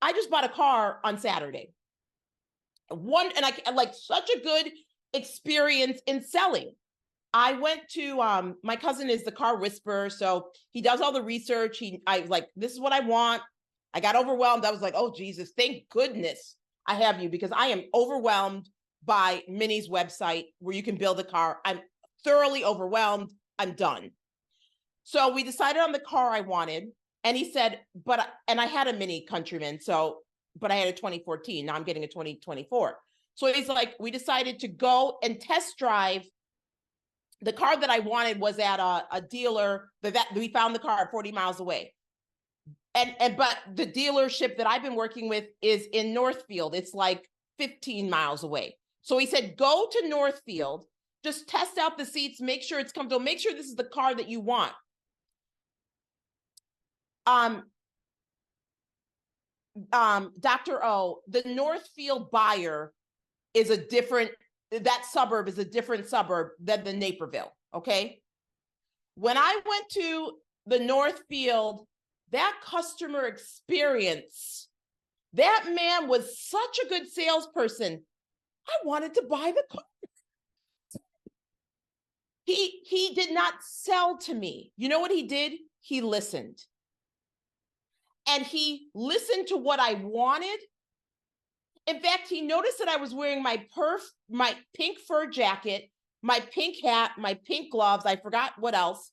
I just bought a car on Saturday. And I like such a good experience in selling. I went to my cousin is the car whisperer, so he does all the research. I was like, this is what I want. I got overwhelmed. I was like, oh Jesus, thank goodness I have you, because I am overwhelmed by Minnie's website where you can build a car. I'm thoroughly overwhelmed. I'm done. So we decided on the car I wanted, and he said, and I had a Mini Countryman, but I had a 2014. Now I'm getting a 2024. So he's like, we decided to go and test drive. The car that I wanted was at a dealer that we found the car 40 miles away. But the dealership that I've been working with is in Northfield. It's like 15 miles away. So he said, go to Northfield, just test out the seats, make sure it's comfortable, make sure this is the car that you want. Dr. O, the Northfield buyer is that suburb is a different suburb than the Naperville, okay? When I went to the Northfield, that customer experience, that man was such a good salesperson. I wanted to buy the car. He did not sell to me. You know what he did? He listened. And he listened to what I wanted. In fact, he noticed that I was wearing my pink fur jacket, my pink hat, my pink gloves. I forgot what else.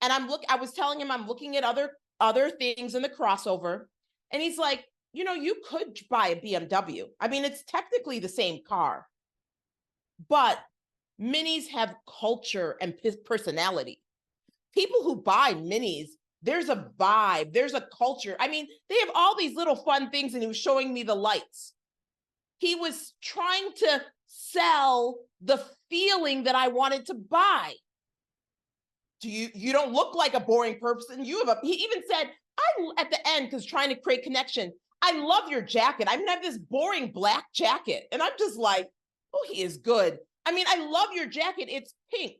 And I was telling him I'm looking at other things in the crossover. And he's like, you could buy a BMW. I mean, it's technically the same car, but Minis have culture and personality. People who buy Minis, there's a vibe, there's a culture. I mean, they have all these little fun things, and he was showing me the lights. He was trying to sell the feeling that I wanted to buy. You don't look like a boring person. He even said, at the end, because trying to create connection, I love your jacket. I have this boring black jacket. And I'm just like, oh, he is good. I mean, I love your jacket. It's pink.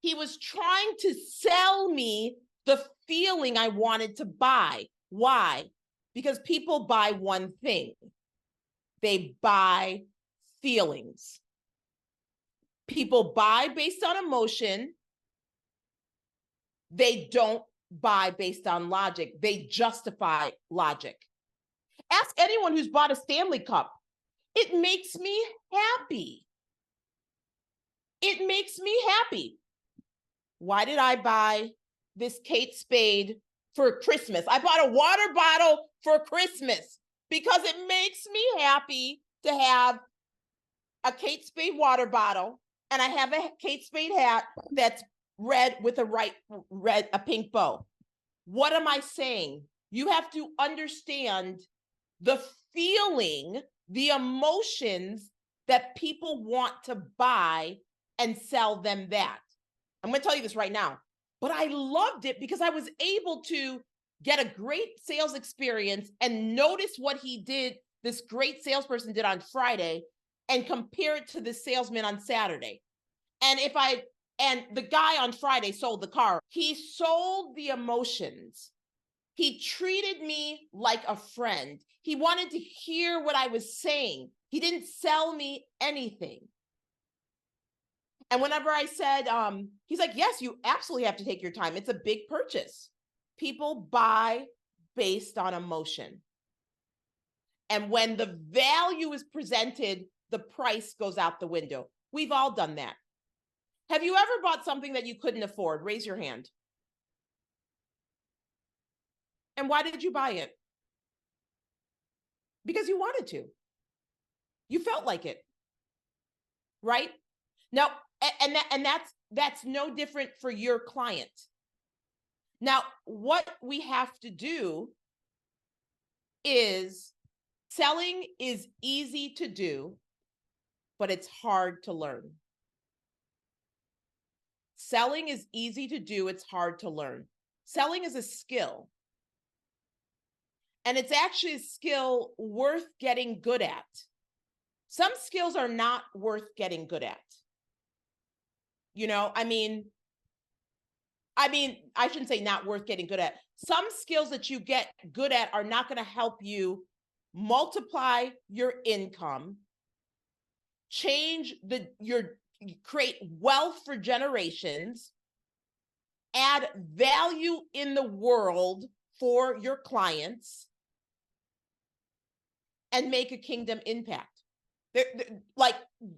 He was trying to sell me the feeling I wanted to buy. Why? Because people buy one thing. They buy feelings. People buy based on emotion. They don't buy based on logic. They justify logic. Ask anyone who's bought a Stanley Cup. It makes me happy. It makes me happy. Why did I buy this Kate Spade for Christmas? I bought a water bottle for Christmas because it makes me happy to have a Kate Spade water bottle, and I have a Kate Spade hat that's red with a pink bow. What am I saying? You have to understand the feeling, the emotions that people want to buy and sell them that. I'm going to tell you this right now, but I loved it because I was able to get a great sales experience and notice what this great salesperson did on Friday, and compare it to the salesman on Saturday. And the guy on Friday sold the car. He sold the emotions. He treated me like a friend. He wanted to hear what I was saying. He didn't sell me anything. And whenever I said, he's like, yes, you absolutely have to take your time. It's a big purchase. People buy based on emotion. And when the value is presented, the price goes out the window. We've all done that. Have you ever bought something that you couldn't afford? Raise your hand. And why did you buy it? Because you wanted to. You felt like it. Right? Now, and that's no different for your client. Now, what we have to do is, selling is easy to do, but it's hard to learn. Selling is easy to do, it's hard to learn. Selling is a skill. And it's actually a skill worth getting good at. Some skills are not worth getting good at. I mean, I mean, I shouldn't say not worth getting good at. Some skills that you get good at are not going to help you multiply your income, create wealth for generations, add value in the world for your clients, and make a kingdom impact. Like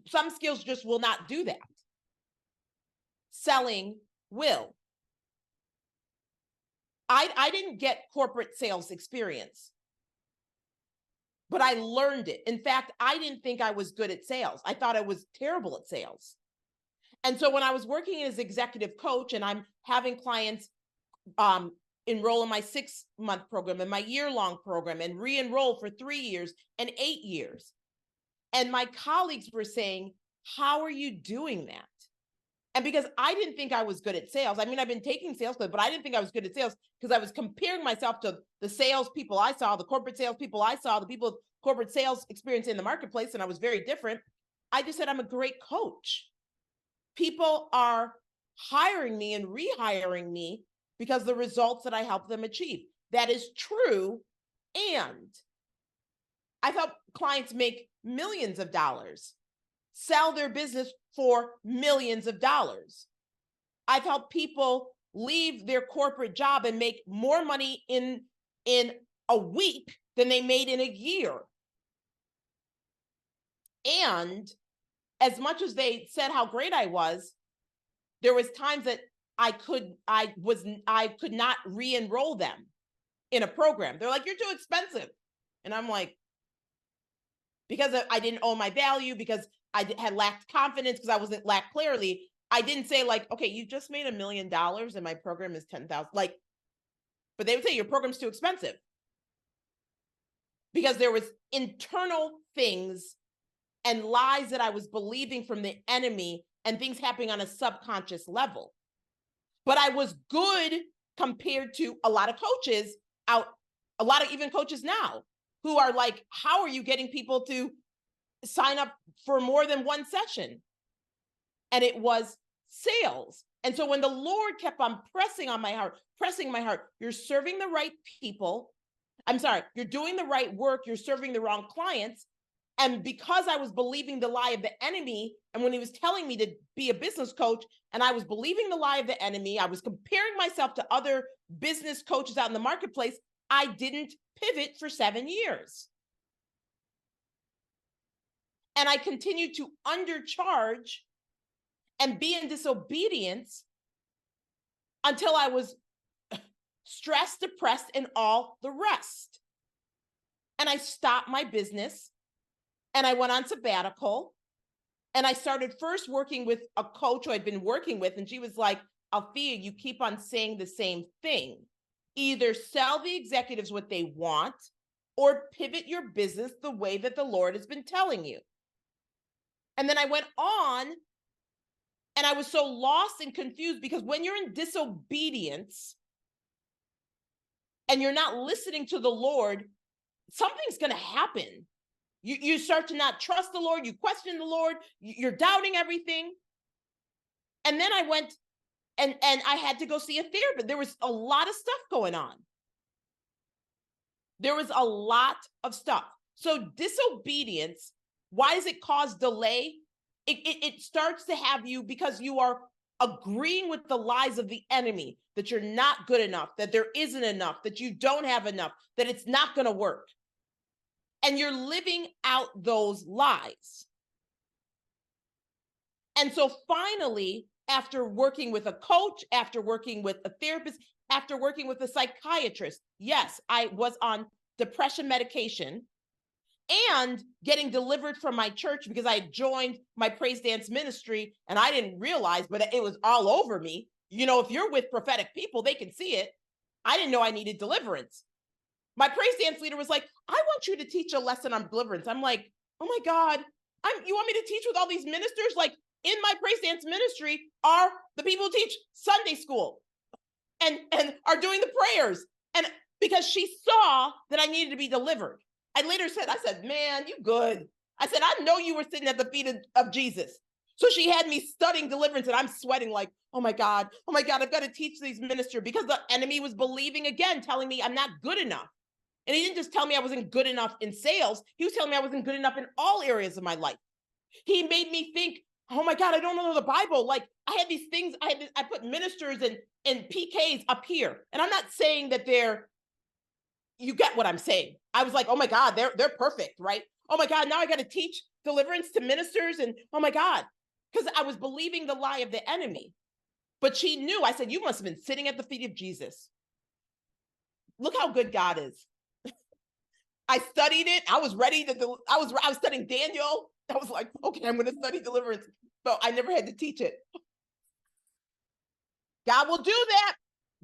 some skills just will not do that. Selling will. I didn't get corporate sales experience, but I learned it. In fact, I didn't think I was good at sales. I thought I was terrible at sales. And so when I was working as executive coach and I'm having clients enroll in my 6-month program and my year-long program and re-enroll for 3 years and 8 years, and my colleagues were saying, how are you doing that? And because I didn't think I was good at sales, I mean, I've been taking sales classes, but I didn't think I was good at sales because I was comparing myself to the sales people I saw, the corporate sales people I saw, the people with corporate sales experience in the marketplace, and I was very different. I just said, I'm a great coach. People are hiring me and rehiring me because the results that I help them achieve. That is true. And I've helped clients make millions of dollars, sell their business for millions of dollars. I've helped people leave their corporate job and make more money in a week than they made in a year. And as much as they said how great I was, there was times that I could not re-enroll them in a program. They're like, you're too expensive. And I'm like, because I didn't own my value, because I had lacked confidence, because I wasn't lacked clarity. I didn't say like, okay, you just made $1 million and my program is 10,000. Like, but they would say your program's too expensive because there was internal things and lies that I was believing from the enemy and things happening on a subconscious level. But I was good compared to a lot of coaches a lot of even coaches now who are like, how are you getting people to sign up for more than one session? And it was sales. And so when the Lord kept on pressing my heart, you're serving the right people. I'm sorry, you're doing the right work. You're serving the wrong clients. And because I was believing the lie of the enemy, and when he was telling me to be a business coach, and I was believing the lie of the enemy, I was comparing myself to other business coaches out in the marketplace, I didn't pivot for 7 years. And I continued to undercharge and be in disobedience until I was stressed, depressed, and all the rest. And I stopped my business and I went on sabbatical. And I started first working with a coach who I'd been working with. And she was like, Althea, you keep on saying the same thing. Either sell the executives what they want or pivot your business the way that the Lord has been telling you. And then I went on and I was so lost and confused because when you're in disobedience and you're not listening to the Lord, something's going to happen. You start to not trust the Lord. You question the Lord. You're doubting everything. And then I went and I had to go see a therapist. There was a lot of stuff going on. There was a lot of stuff. So disobedience, why does it cause delay? It starts to have you because you are agreeing with the lies of the enemy, that you're not good enough, that there isn't enough, that you don't have enough, that it's not going to work. And you're living out those lies. And so finally, after working with a coach, after working with a therapist, after working with a psychiatrist, yes, I was on depression medication and getting delivered from my church because I joined my praise dance ministry and I didn't realize, but it was all over me. You know, if you're with prophetic people, they can see it. I didn't know I needed deliverance. My praise dance leader was like, I want you to teach a lesson on deliverance. I'm like, oh my God, you want me to teach with all these ministers? Like in my praise dance ministry are the people who teach Sunday school and are doing the prayers. And because she saw that I needed to be delivered. I later said, man, you good. I said, I know you were sitting at the feet of Jesus. So she had me studying deliverance, and I'm sweating like, oh my God, I've got to teach these ministers, because the enemy was believing again, telling me I'm not good enough. And he didn't just tell me I wasn't good enough in sales. He was telling me I wasn't good enough in all areas of my life. He made me think, oh my God, I don't know the Bible. Like, I had these things, I put ministers and PKs up here. And I'm not saying that you get what I'm saying. I was like, oh my God, they're perfect, right? Oh my God, now I got to teach deliverance to ministers. And oh my God, because I was believing the lie of the enemy. But she knew. I said, you must have been sitting at the feet of Jesus. Look how good God is. I studied it. I was ready I was studying Daniel. I was like, okay, I'm going to study deliverance. But I never had to teach it. God will do that.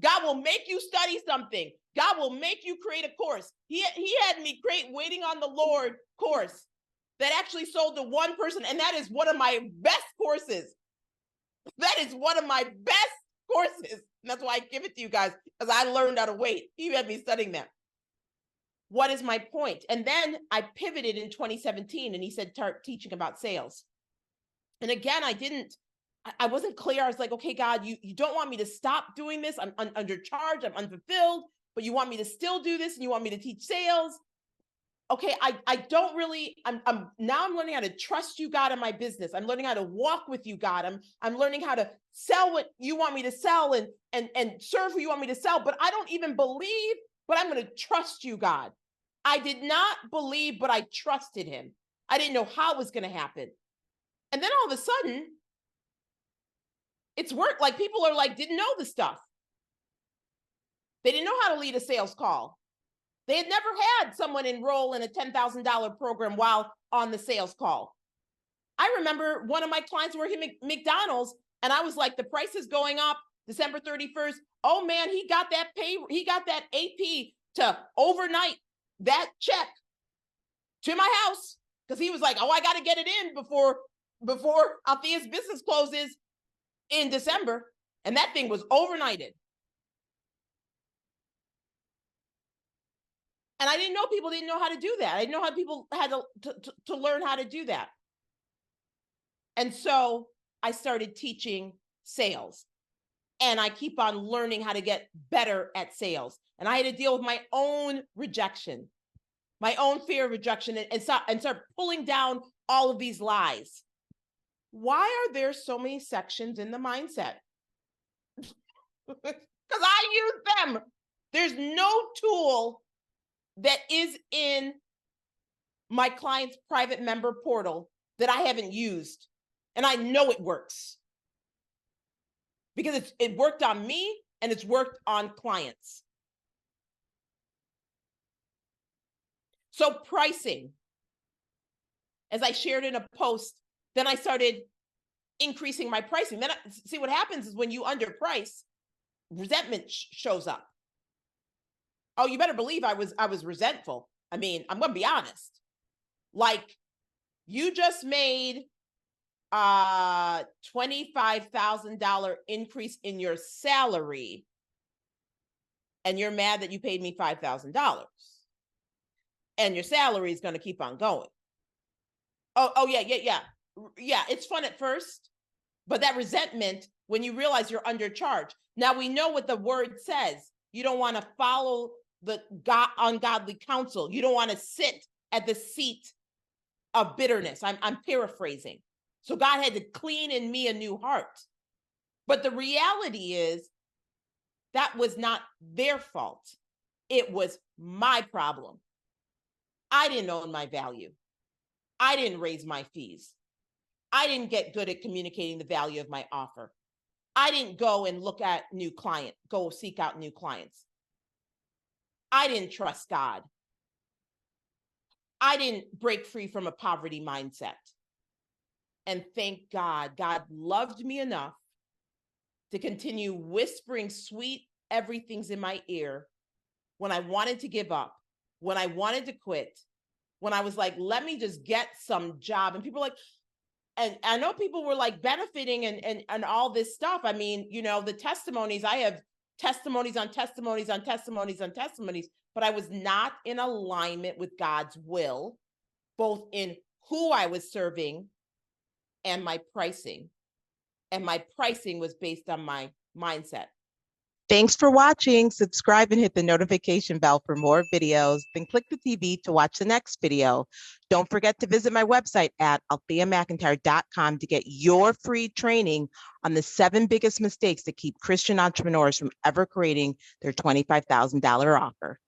God will make you study something. God will make you create a course. He had me create Waiting on the Lord course that actually sold to one person. And that is one of my best courses. That is one of my best courses. And that's why I give it to you guys, because I learned how to wait. He had me studying that. What is my point? And then I pivoted in 2017, and he said, start teaching about sales. And again, I wasn't clear. I was like, okay, God, you don't want me to stop doing this. I'm undercharged. I'm unfulfilled, but you want me to still do this, and you want me to teach sales. Okay, I don't really, I'm now I'm learning how to trust you, God, in my business. I'm learning how to walk with you, God. I'm learning how to sell what you want me to sell and serve who you want me to sell, but I don't even believe, but I'm going to trust you, God. I did not believe, but I trusted him. I didn't know how it was going to happen. And then all of a sudden, it's worked. Like, people are like, didn't know the stuff. They didn't know how to lead a sales call. They had never had someone enroll in a $10,000 program while on the sales call. I remember one of my clients working at McDonald's, and I was like, the price is going up December 31st. Oh man, he got that AP to overnight that check to my house, because he was like, oh, I got to get it in before Althea's business closes in December. And that thing was overnighted. And I didn't know people didn't know how to do that. I didn't know how people had to learn how to do that. And so I started teaching sales, and I keep on learning how to get better at sales. And I had to deal with my own rejection, my own fear of rejection, and start pulling down all of these lies. Why are there so many sections in the mindset? Because I use them. There's no tool that is in my client's private member portal that I haven't used. And I know it works, because it worked on me, and it's worked on clients. So pricing, as I shared in a post, then I started increasing my pricing. Then see what happens is when you underprice, resentment shows up. Oh, you better believe I was resentful. I mean, I'm going to be honest. Like, you just made a $25,000 increase in your salary, and you're mad that you paid me $5,000, and your salary is going to keep on going. Oh yeah. It's fun at first, but that resentment, when you realize you're undercharged. Now we know what the word says. You don't want to follow the ungodly counsel. You don't want to sit at the seat of bitterness. I'm paraphrasing. So God had to clean in me a new heart. But the reality is that was not their fault. It was my problem. I didn't own my value. I didn't raise my fees. I didn't get good at communicating the value of my offer. I didn't go and go seek out new clients. I didn't trust God. I didn't break free from a poverty mindset. And thank God, God loved me enough to continue whispering sweet everything's in my ear when I wanted to give up, when I wanted to quit, when I was like, let me just get some job. And people were like, and I know people were like benefiting and all this stuff. I mean, the testimonies, I have testimonies on testimonies on testimonies on testimonies, but I was not in alignment with God's will, both in who I was serving and my pricing. And my pricing was based on my mindset. Thanks for watching. Subscribe and hit the notification bell for more videos. Then click the TV to watch the next video. Don't forget to visit my website at altheamcintyre.com to get your free training on the 7 biggest mistakes that keep Christian entrepreneurs from ever creating their $25,000 offer.